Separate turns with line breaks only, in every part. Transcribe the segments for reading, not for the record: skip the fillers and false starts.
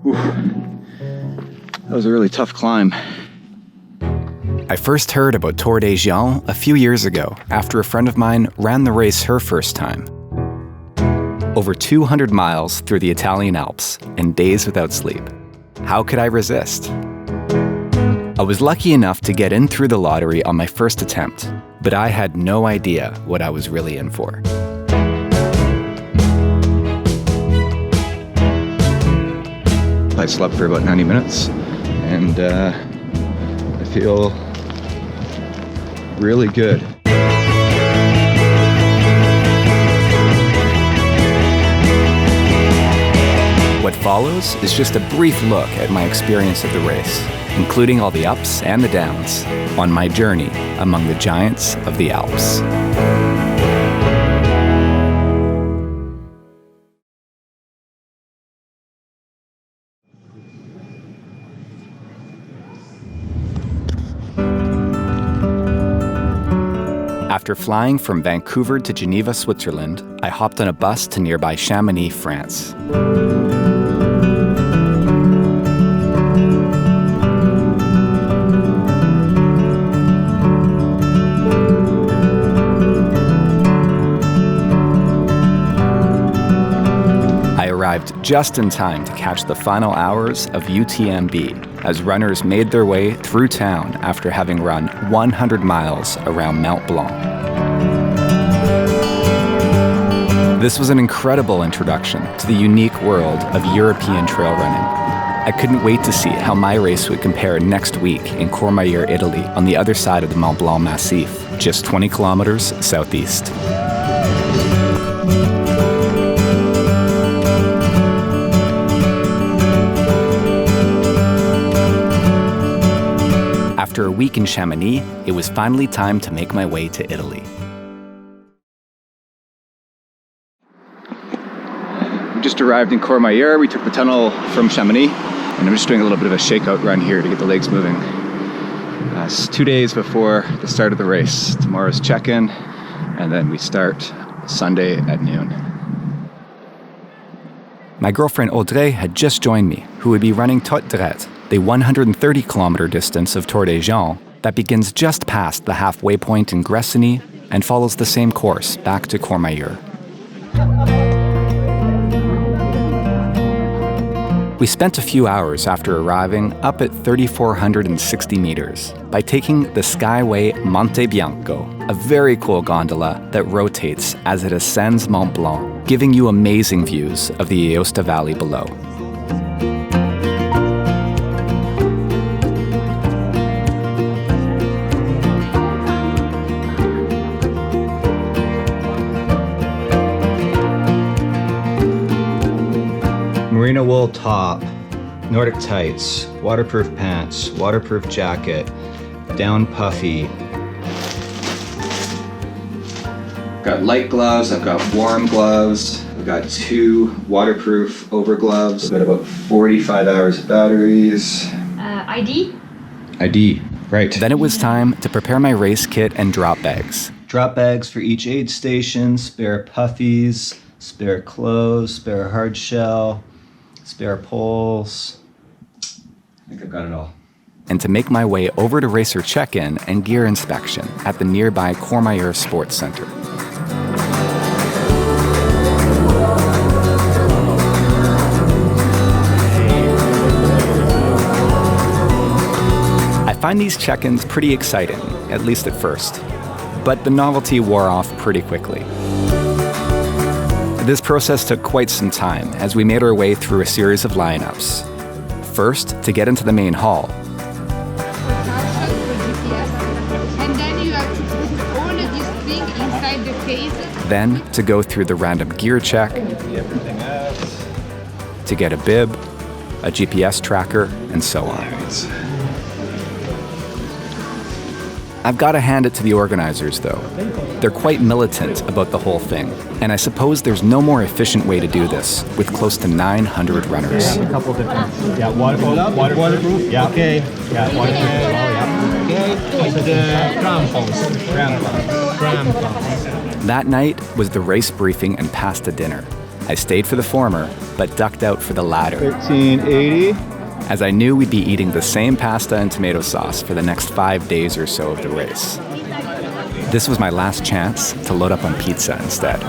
Whew. That was a really tough climb.
I first heard about Tour des Géants a few years ago after a friend of mine ran the race her first time. Over 200 miles through the Italian Alps and days without sleep. How could I resist? I was lucky enough to get in through the lottery on my first attempt, but I had no idea what I was really in for.
I slept for about 90 minutes, and I feel really good.
What follows is just a brief look at my experience of the race, including all the ups and the downs on my journey among the giants of the Alps. After flying from Vancouver to Geneva, Switzerland, I hopped on a bus to nearby Chamonix, France. I arrived just in time to catch the final hours of UTMB as runners made their way through town after having run 100 miles around Mont Blanc. This was an incredible introduction to the unique world of European trail running. I couldn't wait to see how my race would compare next week in Courmayeur, Italy, on the other side of the Mont Blanc Massif, just 20 kilometers southeast. After a week in Chamonix, it was finally time to make my way to Italy.
We just arrived in Courmayeur. We took the tunnel from Chamonix, and I'm just doing a little bit of a shakeout run here to get the legs moving. It's 2 days before the start of the race. Tomorrow's check-in, and then we start Sunday at noon.
My girlfriend Audrey had just joined me, who would be running Tot Dret, the 130-kilometer distance of Tour des Géants that begins just past the halfway point in Gressigny and follows the same course back to Courmayeur. We spent a few hours after arriving up at 3,460 meters by taking the Skyway Monte Bianco, a very cool gondola that rotates as it ascends Mont Blanc, giving you amazing views of the Aosta Valley below.
Merino wool top, Nordic tights, waterproof pants, waterproof jacket, down puffy. Got light gloves, I've got warm gloves, I've got 2 waterproof over gloves, I've got about 45 hours of batteries.
ID?
ID, right.
Then it was time to prepare my race kit and drop bags.
Drop bags for each aid station, spare puffies, spare clothes, spare hard shell, spare poles. I think I've got it all.
And to make my way over to racer check-in and gear inspection at the nearby Courmayeur Sports Center. I find these check-ins pretty exciting, at least at first, but the novelty wore off pretty quickly. This process took quite some time as we made our way through a series of lineups. First, to get into the main hall.
And then you have to put all of these things inside the case.
Then, to go through the random gear check, to get a bib, a GPS tracker, and so on. I've got to hand it to the organizers, though. They're quite militant about the whole thing, and I suppose there's no more efficient way to do this with close to 900 runners.
A couple different, waterproof, yeah, okay, yeah, waterproof, okay, so the crampons.
That night was the race briefing and pasta dinner. I stayed for the former, but ducked out for the latter,
1380.
as I knew we'd be eating the same pasta and tomato sauce for the next 5 days or so of the race. This was my last chance to load up on pizza instead.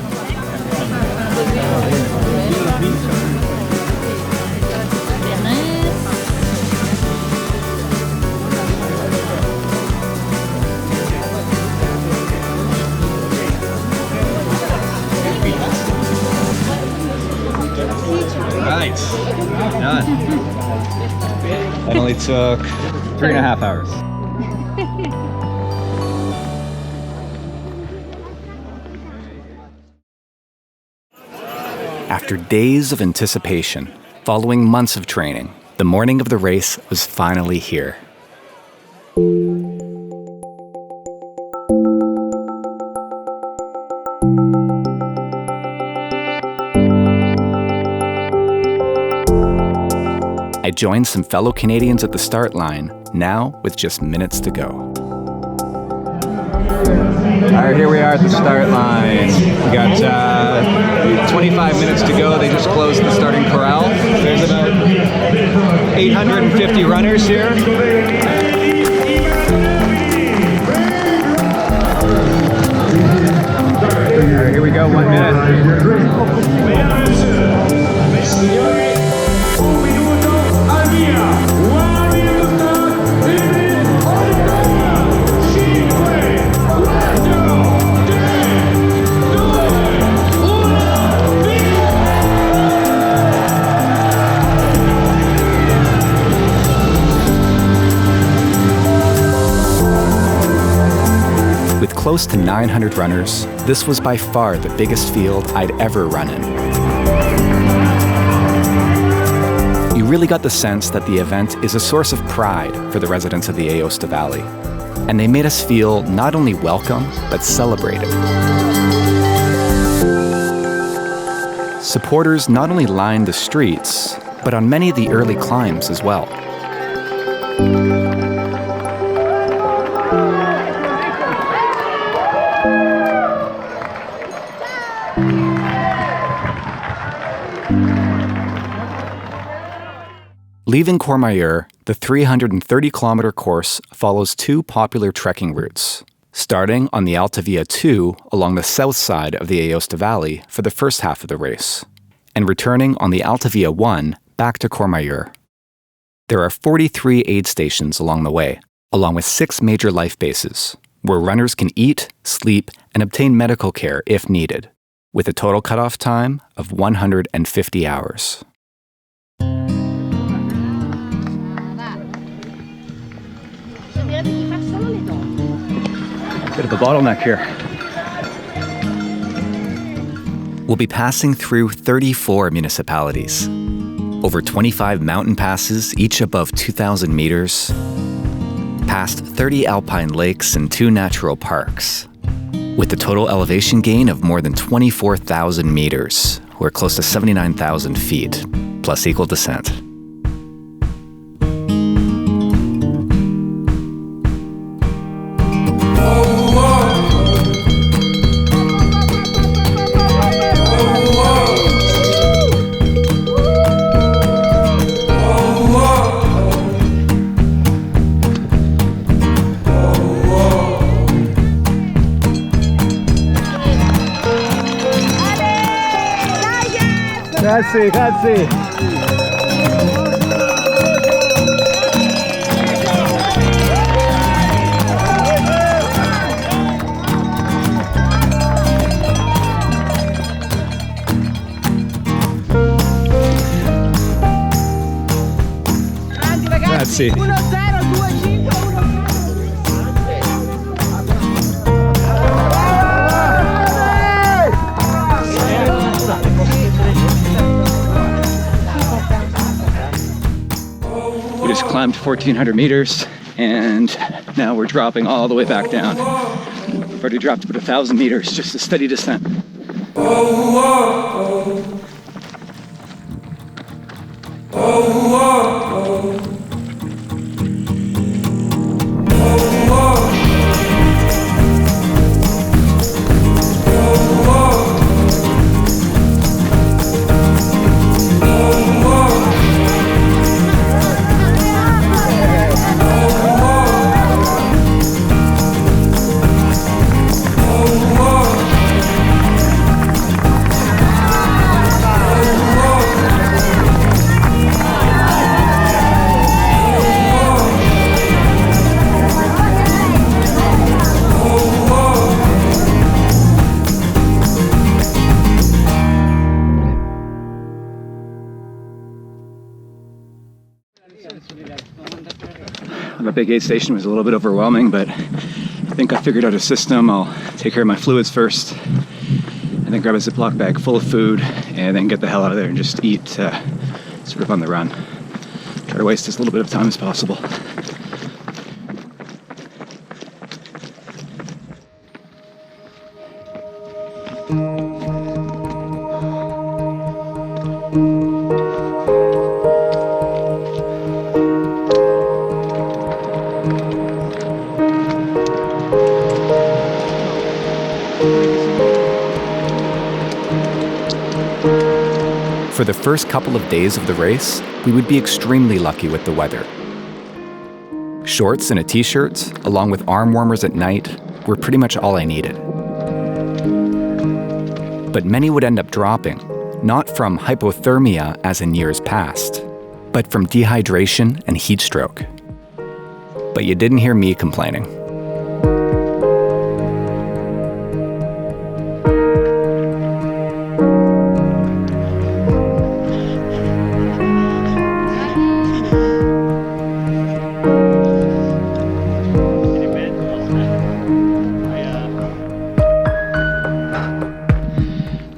Right, done. That only took 3.5 hours.
After days of anticipation, following months of training, the morning of the race was finally here. I joined some fellow Canadians at the start line, now with just minutes to go.
All right, here we are at the start line. We got 25 minutes to go. They just closed the starting corral. There's about 850 runners here. All right, here we go, 1 minute.
With close to 900 runners, this was by far the biggest field I'd ever run in. You really got the sense that the event is a source of pride for the residents of the Aosta Valley, and they made us feel not only welcome, but celebrated. Supporters not only lined the streets, but on many of the early climbs as well. Leaving Courmayeur, the 330-kilometer course follows two popular trekking routes, starting on the Alta Via 2 along the south side of the Aosta Valley for the first half of the race, and returning on the Alta Via 1 back to Courmayeur. There are 43 aid stations along the way, along with 6 major life bases, where runners can eat, sleep, and obtain medical care if needed, with a total cutoff time of 150 hours.
Bit of a bottleneck here.
We'll be passing through 34 municipalities, over 25 mountain passes, each above 2,000 meters, past 30 alpine lakes and 2 natural parks, with a total elevation gain of more than 24,000 meters, or close to 79,000 feet, plus equal descent.
Grazie, grazie. Grazie.
1-0-2-5-1.
We just climbed 1,400 meters, and now we're dropping all the way back down. We've already dropped about 1,000 meters, just a steady descent. of a big aid station was a little bit overwhelming, but I think I figured out a system. I'll take care of my fluids first, and then grab a Ziploc bag full of food, and then get the hell out of there and just eat sort of on the run. Try to waste as little bit of time as possible.
For the first couple of days of the race, we would be extremely lucky with the weather. Shorts and a t-shirt, along with arm warmers at night, were pretty much all I needed. But many would end up dropping, not from hypothermia as in years past, but from dehydration and heat stroke. But you didn't hear me complaining.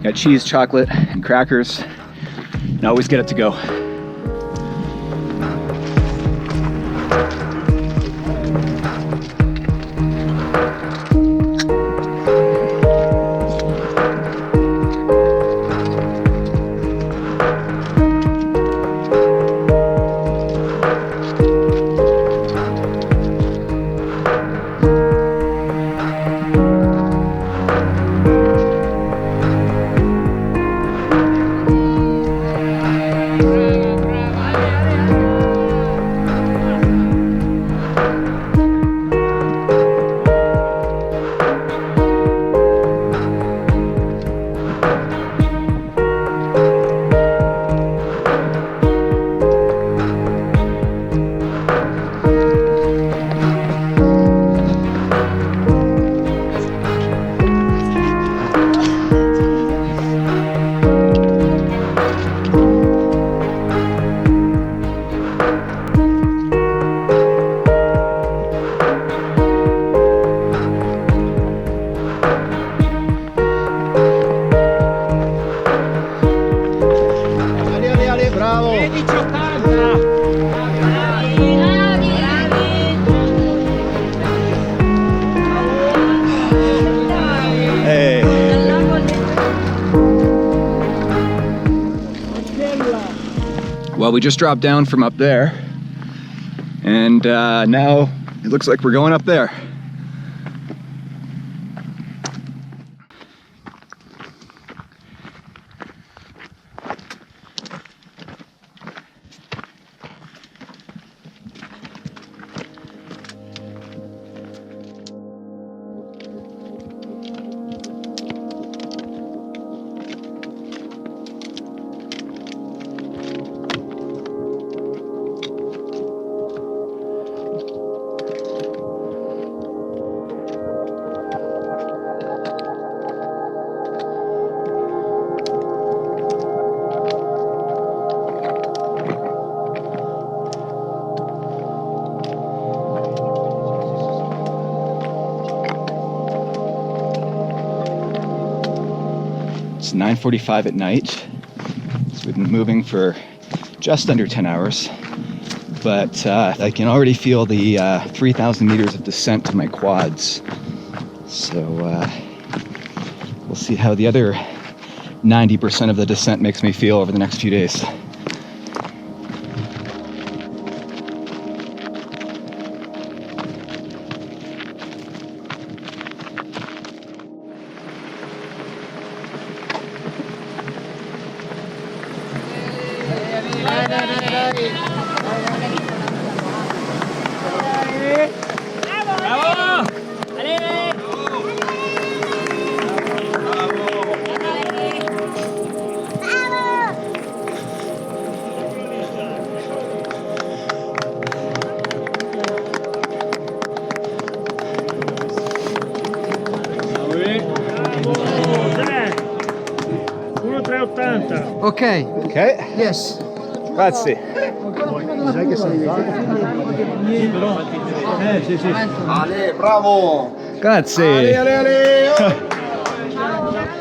Got cheese, chocolate, and crackers, and always get it to go. Well, we just dropped down from up there, and now it looks like we're going up there. It's 9:45 at night, so we've been moving for just under 10 hours, but I can already feel the 3,000 meters of descent to my quads. So we'll see how the other 90% of the descent makes me feel over the next few days.
Okay.
Okay.
Yes.
Grazie.
Ale, bravo!
Grazie.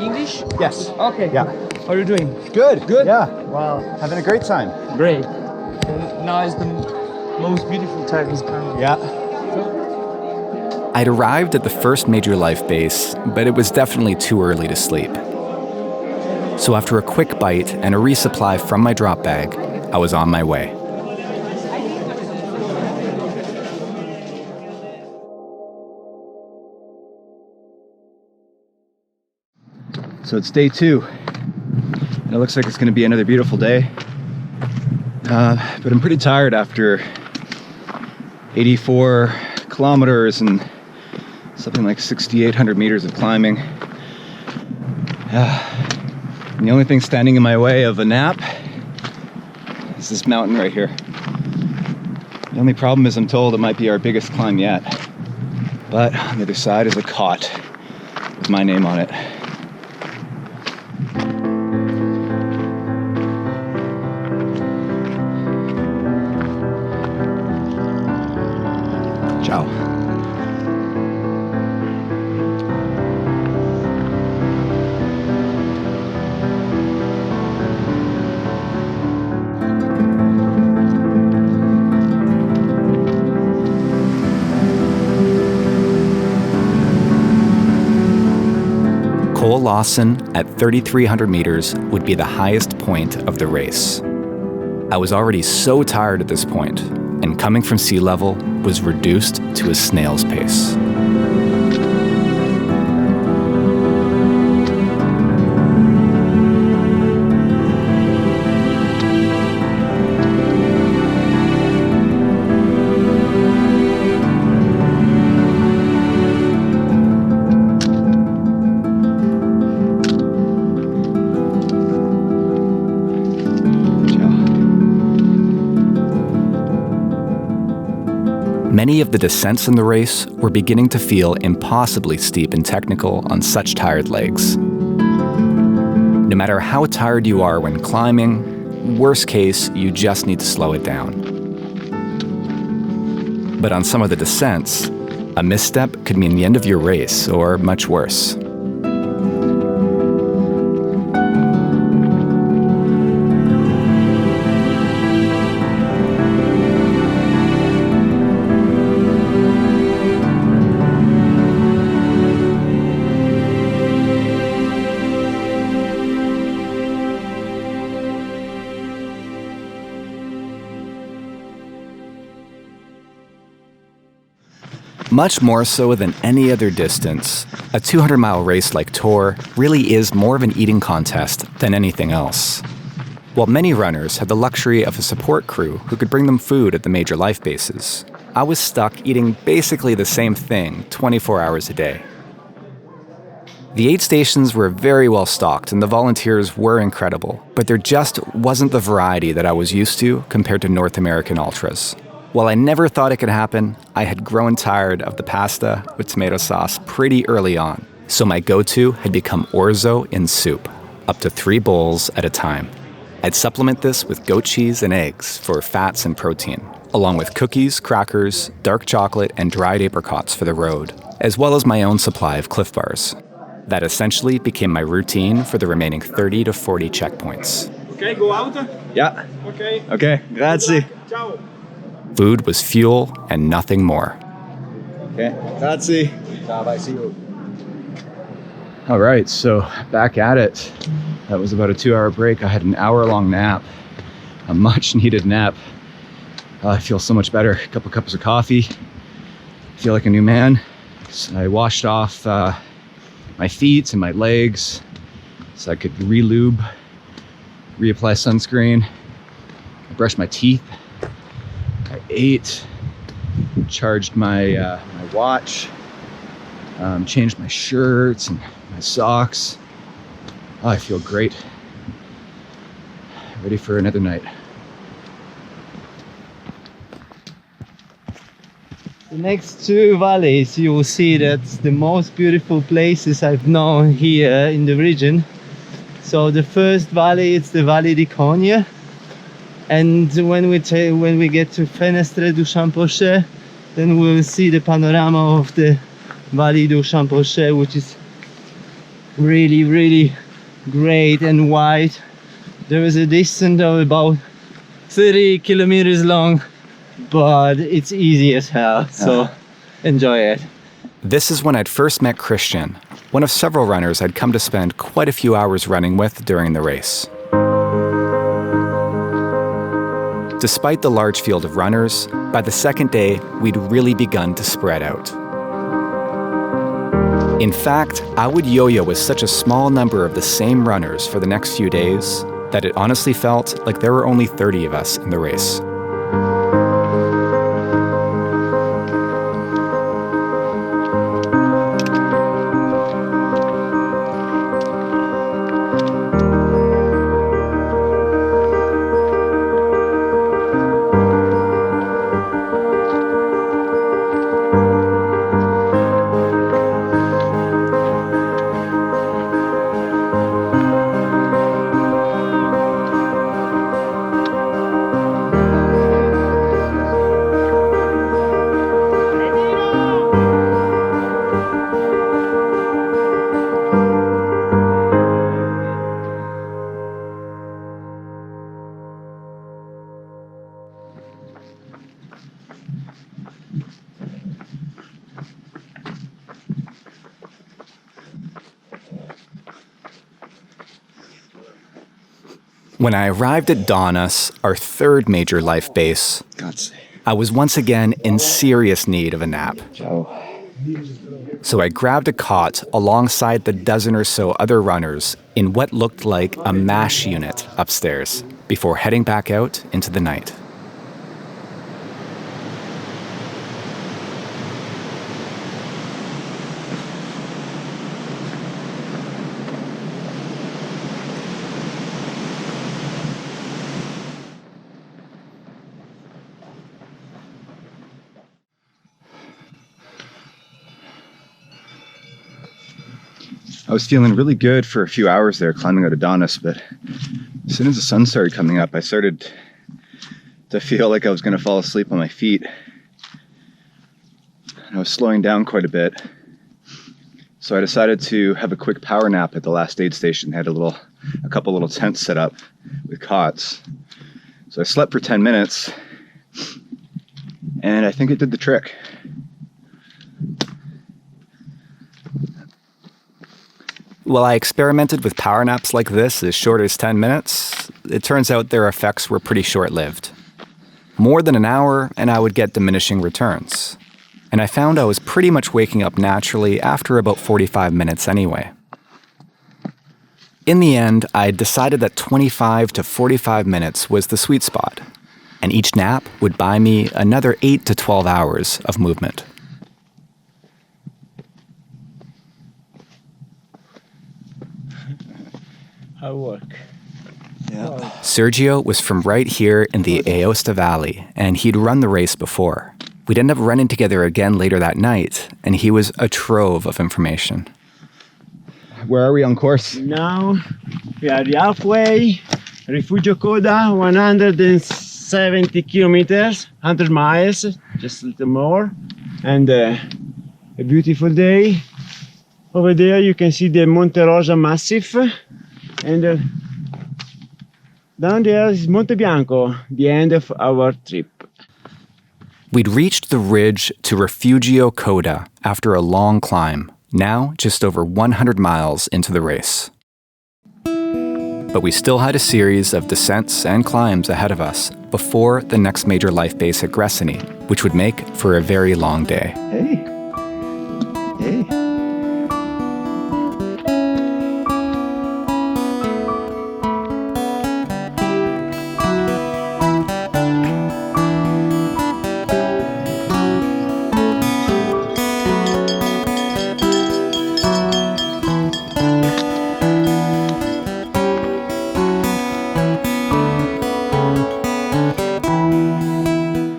English?
Yes.
Okay.
Yeah.
How are you doing?
Good. Good. Yeah. Wow. Having a great time.
Great. Now is the most beautiful time in Spain.
Yeah.
I'd arrived at the first major life base, but it was definitely too early to sleep. So after a quick bite and a resupply from my drop bag, I was on my way.
So it's day 2, and it looks like it's going to be another beautiful day. But I'm pretty tired after 84 kilometers and something like 6,800 meters of climbing. And the only thing standing in my way of a nap is this mountain right here. The only problem is I'm told it might be our biggest climb yet. But on the other side is a cot with my name on it. Ciao.
Cole Lawson at 3,300 meters would be the highest point of the race. I was already so tired at this point, and coming from sea level was reduced to a snail's pace. Many of the descents in the race were beginning to feel impossibly steep and technical on such tired legs. No matter how tired you are when climbing, worst case, you just need to slow it down. But on some of the descents, a misstep could mean the end of your race, or much worse. Much more so than any other distance, a 200-mile race like Tour really is more of an eating contest than anything else. While many runners had the luxury of a support crew who could bring them food at the major life bases, I was stuck eating basically the same thing 24 hours a day. The aid stations were very well stocked and the volunteers were incredible, but there just wasn't the variety that I was used to compared to North American ultras. While I never thought it could happen, I had grown tired of the pasta with tomato sauce pretty early on, so my go-to had become orzo in soup, up to 3 bowls at a time. I'd supplement this with goat cheese and eggs for fats and protein, along with cookies, crackers, dark chocolate, and dried apricots for the road, as well as my own supply of Cliff Bars. That essentially became my routine for the remaining 30 to 40 checkpoints.
Okay, go out.
Yeah.
Okay.
Okay. Grazie.
Ciao.
Food was fuel and nothing more.
Okay. Grazie.
Bye. See you.
All right, so back at it. That was about a 2-hour break. I had an hour-long nap, a much-needed nap. I feel so much better. A couple cups of coffee. I feel like a new man. So I washed off my feet and my legs so I could re-lube, reapply sunscreen. I brushed my teeth. I ate, charged my watch, changed my shirts and my socks. Oh, I feel great. Ready for another night.
The next 2 valleys, you will see that's the most beautiful places I've known here in the region. So the first valley is the Valley di Cogna, And when we get to Fenestre du Champochet, then we'll see the panorama of the Vallée du Champochet, which is really, really great and wide. There is a distance of about 30 kilometers long, but it's easy as hell, so enjoy it.
This is when I'd first met Christian, one of several runners I'd come to spend quite a few hours running with during the race. Despite the large field of runners, by the second day, we'd really begun to spread out. In fact, I would yo-yo with such a small number of the same runners for the next few days that it honestly felt like there were only 30 of us in the race. When I arrived at Donnas, our third major life base, I was once again in serious need of a nap. So I grabbed a cot alongside the dozen or so other runners in what looked like a MASH unit upstairs before heading back out into the night.
I was feeling really good for a few hours there climbing out of Donnas, but as soon as the sun started coming up, I started to feel like I was going to fall asleep on my feet. And I was slowing down quite a bit. So I decided to have a quick power nap at the last aid station. They had a couple little tents set up with cots. So I slept for 10 minutes, and I think it did the trick.
While I experimented with power naps like this as short as 10 minutes, it turns out their effects were pretty short-lived. More than an hour, and I would get diminishing returns. And I found I was pretty much waking up naturally after about 45 minutes anyway. In the end, I decided that 25 to 45 minutes was the sweet spot, and each nap would buy me another 8 to 12 hours of movement.
How work?
Sergio was from right here in the Aosta Valley, and he'd run the race before. We'd end up running together again later that night, and he was a trove of information.
Where are we on course?
Now we are halfway. Rifugio Coda, 170 kilometers, 100 miles, just a little more. And a beautiful day. Over there you can see the Monte Rosa Massif. And down there is Monte Bianco, the end of our trip.
We'd reached the ridge to Rifugio Coda after a long climb, now just over 100 miles into the race. But we still had a series of descents and climbs ahead of us before the next major life base at Gresini, which would make for a very long day.
Hey.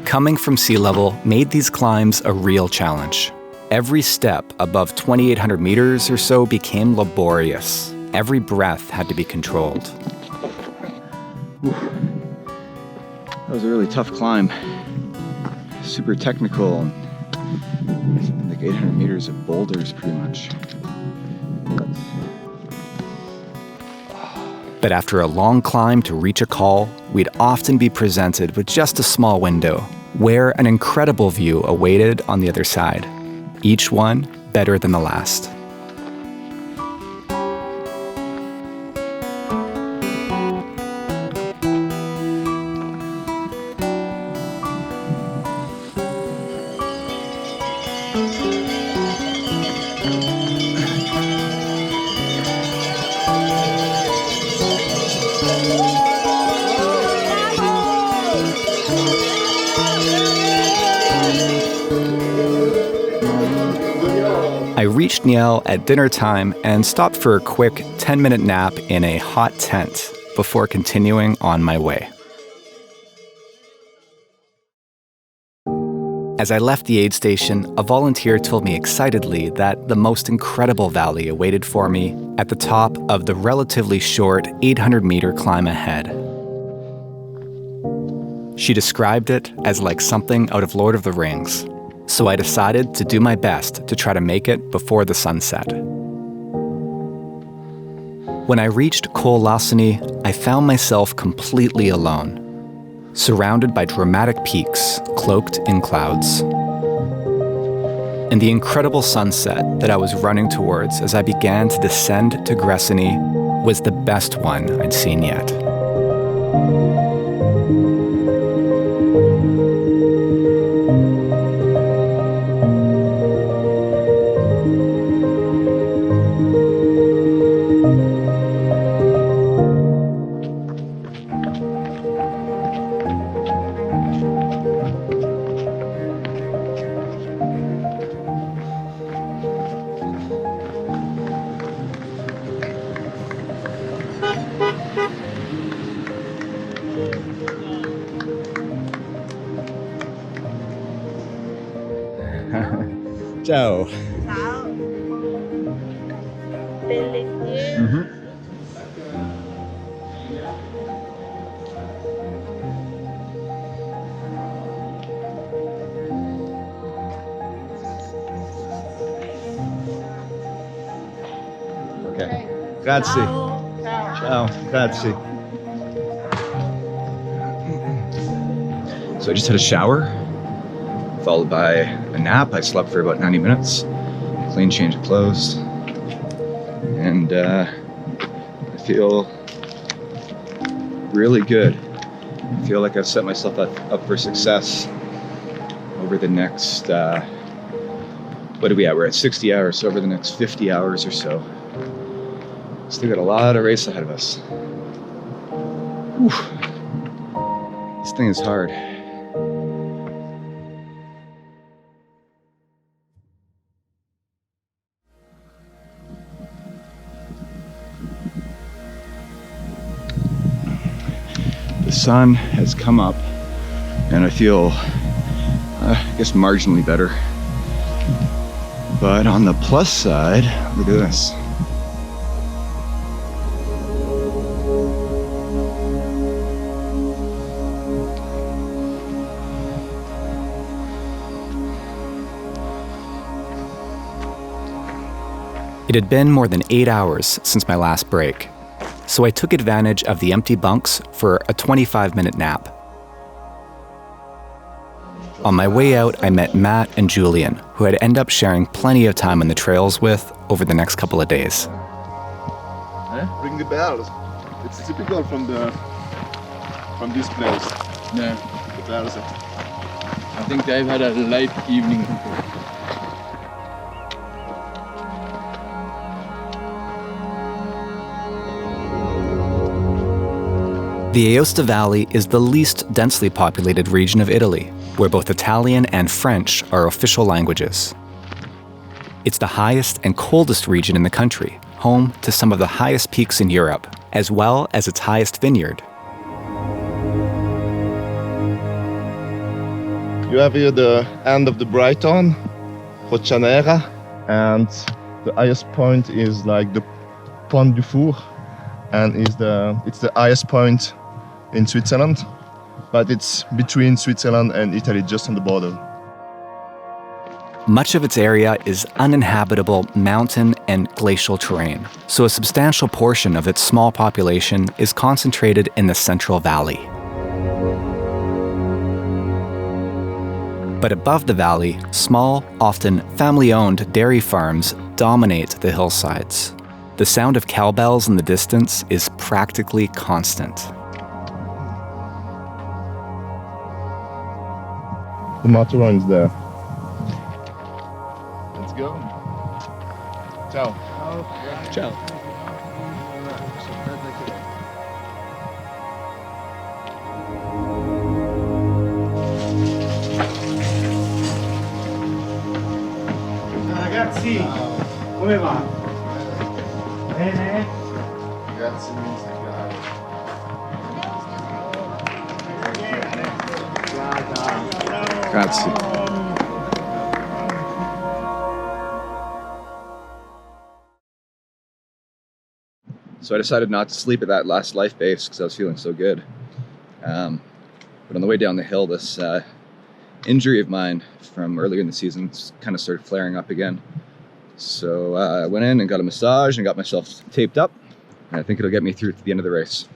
Coming from sea level made these climbs a real challenge. Every step above 2,800 meters or so became laborious. Every breath had to be controlled.
That was a really tough climb. Super technical. Like 800 meters of boulders, pretty much.
But after a long climb to reach a col, we'd often be presented with just a small window, where an incredible view awaited on the other side, each one better than the last. I reached Niel at dinner time and stopped for a quick 10-minute nap in a hot tent before continuing on my way. As I left the aid station, a volunteer told me excitedly that the most incredible valley awaited for me at the top of the relatively short 800-meter climb ahead. She described it as like something out of Lord of the Rings, so I decided to do my best to try to make it before the sunset. When I reached Col Lassigny, I found myself completely alone, surrounded by dramatic peaks cloaked in clouds. And the incredible sunset that I was running towards as I began to descend to Gressigny was the best one I'd seen yet.
Ciao.
Ciao. Bellissimo.
Mm-hmm. Okay. Grazie. Ciao. Grazie. So I just had a shower, followed by a nap. I slept for about 90 minutes, clean change of clothes, and I feel really good. I feel like I've set myself up for success over the next, what are we at? We're at 60 hours, so over the next 50 hours or so. Still got a lot of race ahead of us. Whew. This thing is hard. The sun has come up and I feel, I guess, marginally better. But on the plus side, look at this.
It had been more than 8 hours since my last break, so I took advantage of the empty bunks for a 25-minute nap. On my way out, I met Matt and Julian, who I'd end up sharing plenty of time on the trails with over the next couple of days.
Ring the bells. It's typical from this place.
Yeah,
The bells.
I think they've had a late evening.
The Aosta Valley is the least densely populated region of Italy, where both Italian and French are official languages. It's the highest and coldest region in the country, home to some of the highest peaks in Europe, as well as its highest vineyard.
You have here the end of the Brighton, Roccianera, and the highest point is like the Pont du Four, and it's the highest point in Switzerland. but it's between Switzerland and Italy, just on the border.
Much of its area is uninhabitable mountain and glacial terrain, so a substantial portion of its small population is concentrated in the Central Valley. But above the valley, small, often family-owned dairy farms dominate the hillsides. The sound of cowbells in the distance is practically constant.
The Matterhorn is there. Let's go. Ciao.
Ciao.
Ragazzi, come va? Bene?
Grazie. So I decided not to sleep at that last life base because I was feeling so good. But on the way down the hill, this injury of mine from earlier in the season kind of started flaring up again. So I went in and got a massage and got myself taped up. And I think it'll get me through to the end of the race.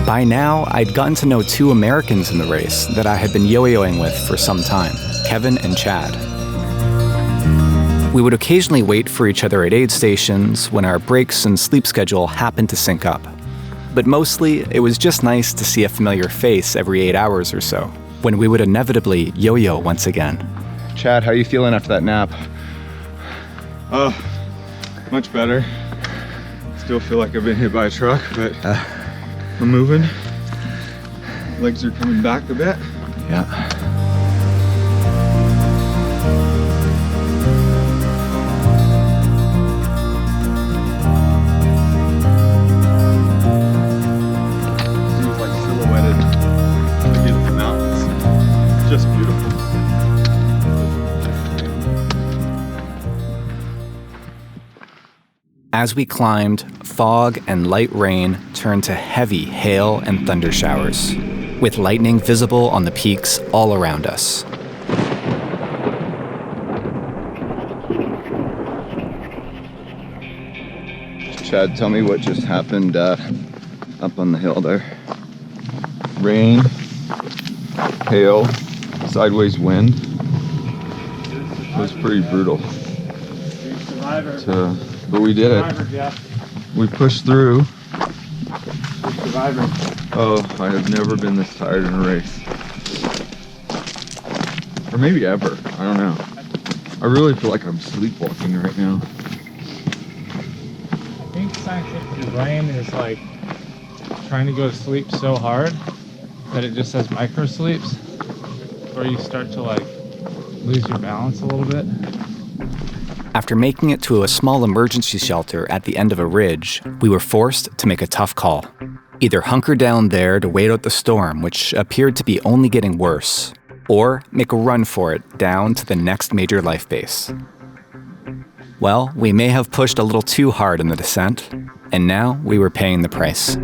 By now, I'd gotten to know two Americans in the race that I had been yo-yoing with for some time, Kevin and Chad. We would occasionally wait for each other at aid stations when our breaks and sleep schedule happened to sync up. But mostly, it was just nice to see a familiar face every 8 hours or so, when we would inevitably yo-yo once again.
Chad, how are you feeling after that nap?
Oh, much better. Still feel like I've been hit by a truck, but I'm moving. Legs are coming back a bit.
Yeah.
Seems like silhouetted against the mountains. Just beautiful.
As we climbed, fog and light rain turned to heavy hail and thunder showers, with lightning visible on the peaks all around us.
Chad, tell me what just happened up on the hill there.
Rain, hail, sideways wind. It was pretty brutal. But we did it. We pushed through. Oh, I have never been this tired in a race. Or maybe ever. I don't know. I really feel like I'm sleepwalking right now.
I think scientific brain is like trying to go to sleep so hard that it just has micro sleeps where you start to like lose your balance a little bit.
After making it to a small emergency shelter at the end of a ridge, we were forced to make a tough call. Either hunker down there to wait out the storm, which appeared to be only getting worse, or make a run for it down to the next major life base. Well, we may have pushed a little too hard in the descent, and now we were paying the price.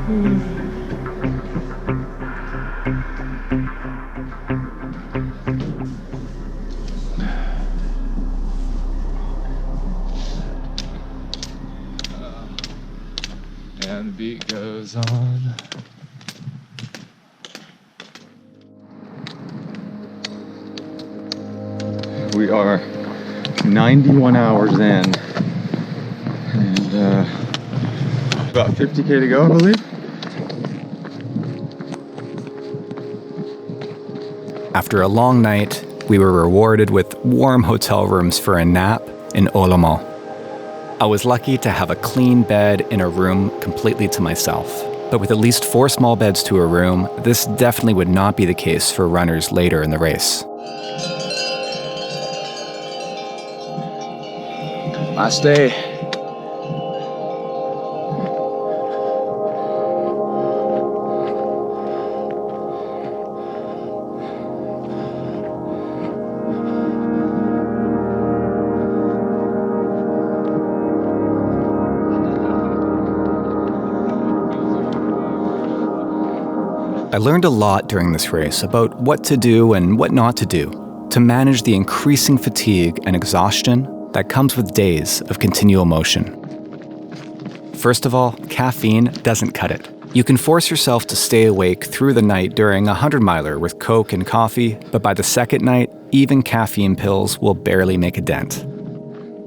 And the beat goes on.
We are 91 hours in, and about 50K to go, I believe.
After a long night, we were rewarded with warm hotel rooms for a nap in Olomouc. I was lucky to have a clean bed in a room completely to myself. But with at least 4 small beds to a room, this definitely would not be the case for runners later in the race.
Last day.
I learned a lot during this race about what to do and what not to do to manage the increasing fatigue and exhaustion that comes with days of continual motion. First of all, caffeine doesn't cut it. You can force yourself to stay awake through the night during a 100-miler with Coke and coffee, but by the second night, even caffeine pills will barely make a dent.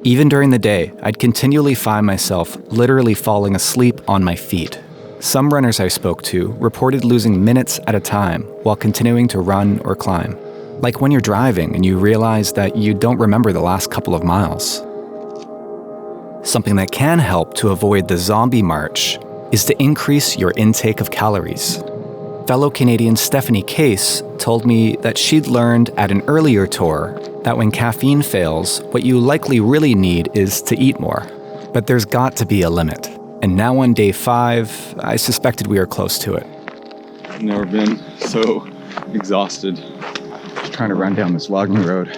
Even during the day, I'd continually find myself literally falling asleep on my feet. Some runners I spoke to reported losing minutes at a time while continuing to run or climb. Like when you're driving and you realize that you don't remember the last couple of miles. Something that can help to avoid the zombie march is to increase your intake of calories. Fellow Canadian Stephanie Case told me that she'd learned at an earlier tour that when caffeine fails, what you likely really need is to eat more. But there's got to be a limit. And now on day 5, I suspected we are close to it.
I've never been so exhausted.
Just trying to run down this logging road.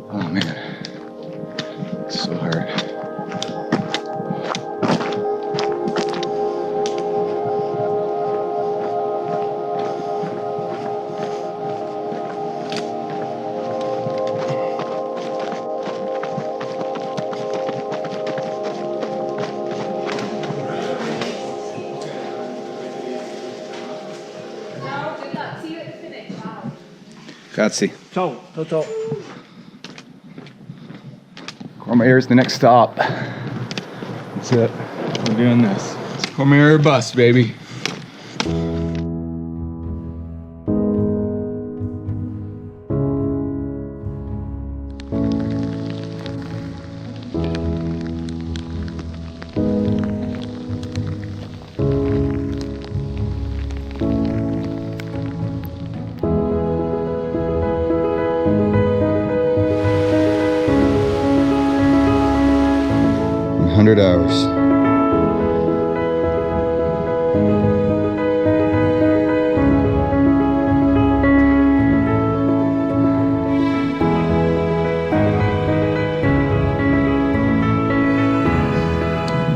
Oh man, it's so hard. Grazie.
Ciao, ciao, ciao.
Courmayeur is the next stop. That's it.
We're doing this. It's Courmayeur bus, baby.
Hours.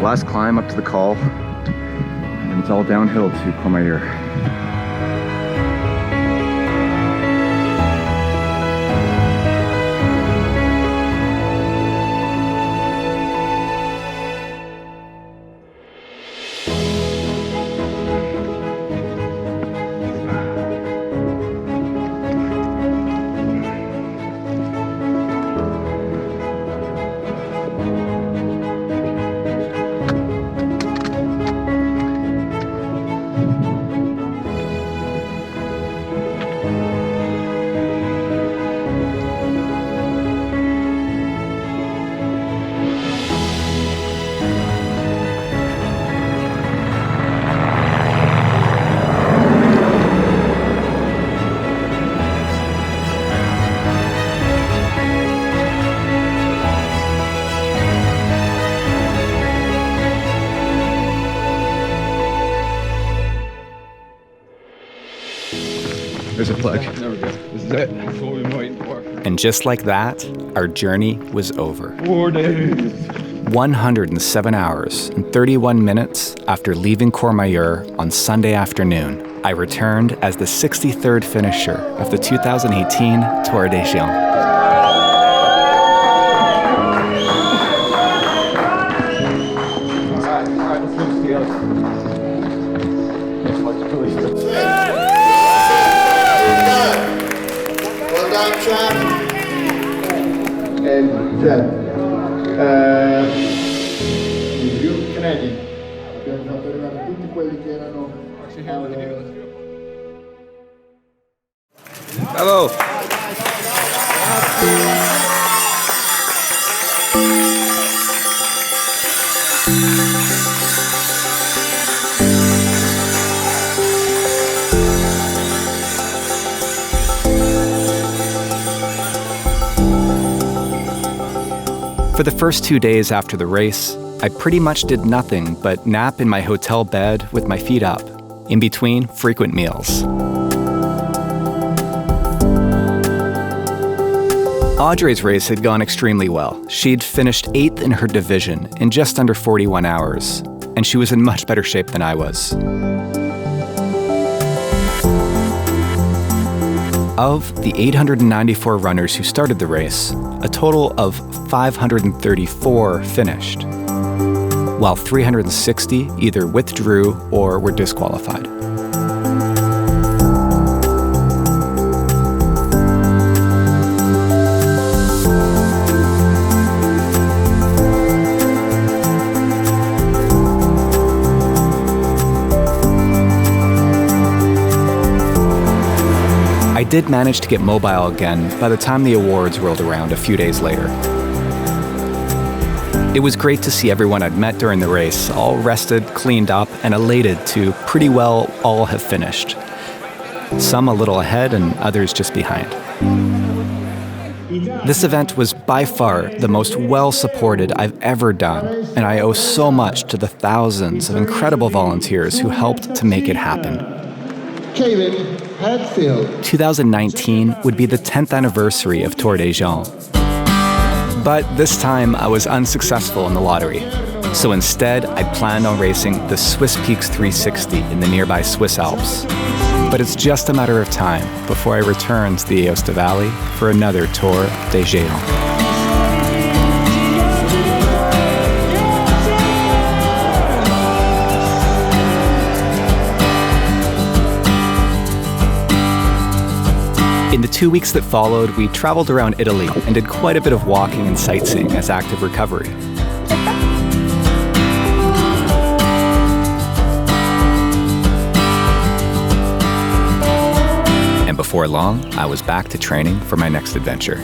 Last climb up to the col, and it's all downhill to Courmayeur. There's a plug.
There we go. This is it. That's what we've been waiting for.
And just like that, our journey was over.
4 days.
107 hours and 31 minutes after leaving Courmayeur on Sunday afternoon, I returned as the 63rd finisher of the 2018 Tour des Géants.
Well done, Chad. And Chad. Canadian. Abbiamo fatto arrivare tutti quelli che erano
Bravo!
For the first 2 days after the race, I pretty much did nothing but nap in my hotel bed with my feet up, in between frequent meals. Audrey's race had gone extremely well. She'd finished 8th in her division in just under 41 hours, and she was in much better shape than I was. Of the 894 runners who started the race, a total of 534 finished, while 360 either withdrew or were disqualified. I did manage to get mobile again by the time the awards rolled around a few days later. It was great to see everyone I'd met during the race, all rested, cleaned up, and elated to pretty well all have finished. Some a little ahead and others just behind. This event was by far the most well-supported I've ever done, and I owe so much to the thousands of incredible volunteers who helped to make it happen.
Kevin Hadfield.
2019 would be the 10th anniversary of Tour des Géants. But this time I was unsuccessful in the lottery. So instead, I planned on racing the Swiss Peaks 360 in the nearby Swiss Alps. But it's just a matter of time before I return to the Aosta Valley for another Tour des Géants. In the 2 weeks that followed, we traveled around Italy and did quite a bit of walking and sightseeing as active recovery. And before long, I was back to training for my next adventure.